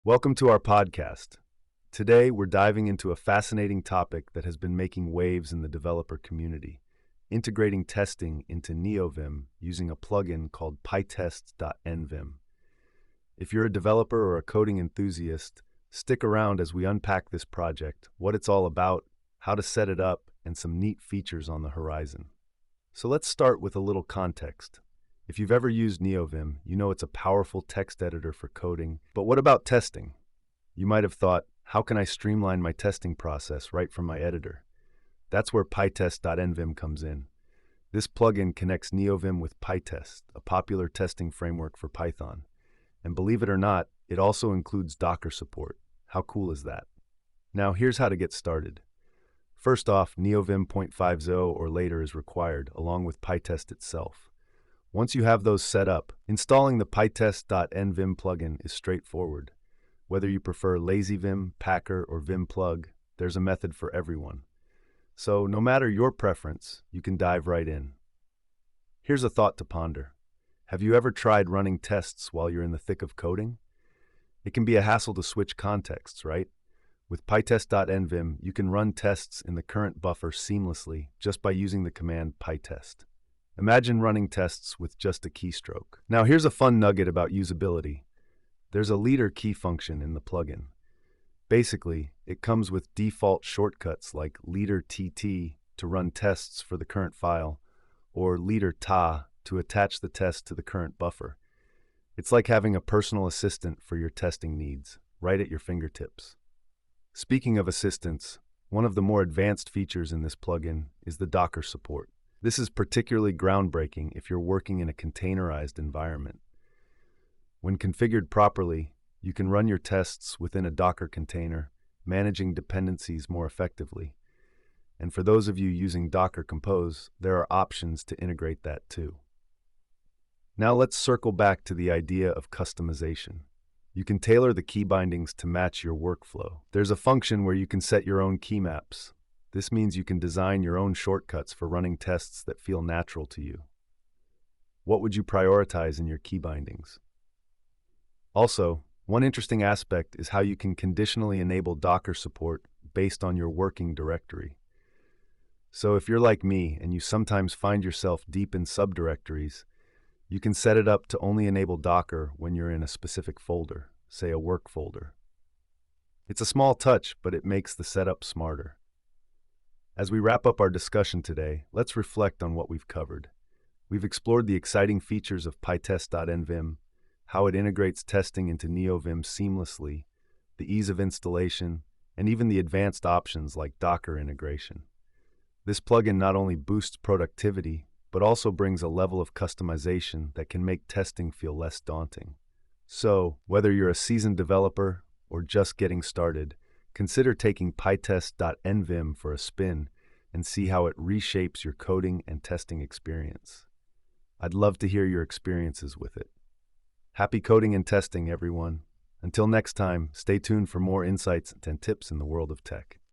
Welcome to our podcast. Today, we're diving into a fascinating topic that has been making waves in the developer community, integrating testing into Neovim using a plugin called pytest.nvim. If you're a developer or a coding enthusiast, stick around as we unpack this project, what it's all about, how to set it up, and some neat features on the horizon. So let's start with a little context. If you've ever used Neovim, you know it's a powerful text editor for coding. But what about testing? You might have thought, how can I streamline my testing process right from my editor? That's where pytest.nvim comes in. This plugin connects Neovim with pytest, a popular testing framework for Python. And believe it or not, it also includes Docker support. How cool is that? Now here's how to get started. First off, Neovim 0.50 or later is required, along with pytest itself. Once you have those set up, installing the pytest.nvim plugin is straightforward. Whether you prefer LazyVim, Packer, or Vim plug, there's a method for everyone. So no matter your preference, you can dive right in. Here's a thought to ponder. Have you ever tried running tests while you're in the thick of coding? It can be a hassle to switch contexts, right? With pytest.nvim, you can run tests in the current buffer seamlessly just by using the command pytest. Imagine running tests with just a keystroke. Now here's a fun nugget about usability. There's a leader key function in the plugin. Basically, it comes with default shortcuts like leader TT to run tests for the current file, or leader TA to attach the test to the current buffer. It's like having a personal assistant for your testing needs, right at your fingertips. Speaking of assistants, one of the more advanced features in this plugin is the Docker support. This is particularly groundbreaking if you're working in a containerized environment. When configured properly, you can run your tests within a Docker container, managing dependencies more effectively. And for those of you using Docker Compose, there are options to integrate that too. Now let's circle back to the idea of customization. You can tailor the key bindings to match your workflow. There's a function where you can set your own key maps. This means you can design your own shortcuts for running tests that feel natural to you. What would you prioritize in your key bindings? Also, one interesting aspect is how you can conditionally enable Docker support based on your working directory. So if you're like me and you sometimes find yourself deep in subdirectories, you can set it up to only enable Docker when you're in a specific folder, say a work folder. It's a small touch, but it makes the setup smarter. As we wrap up our discussion today, let's reflect on what we've covered. We've explored the exciting features of pytest.nvim, how it integrates testing into Neovim seamlessly, the ease of installation, and even the advanced options like Docker integration. This plugin not only boosts productivity, but also brings a level of customization that can make testing feel less daunting. So, whether you're a seasoned developer or just getting started, consider taking pytest.nvim for a spin and see how it reshapes your coding and testing experience. I'd love to hear your experiences with it. Happy coding and testing, everyone. Until next time, stay tuned for more insights and tips in the world of tech.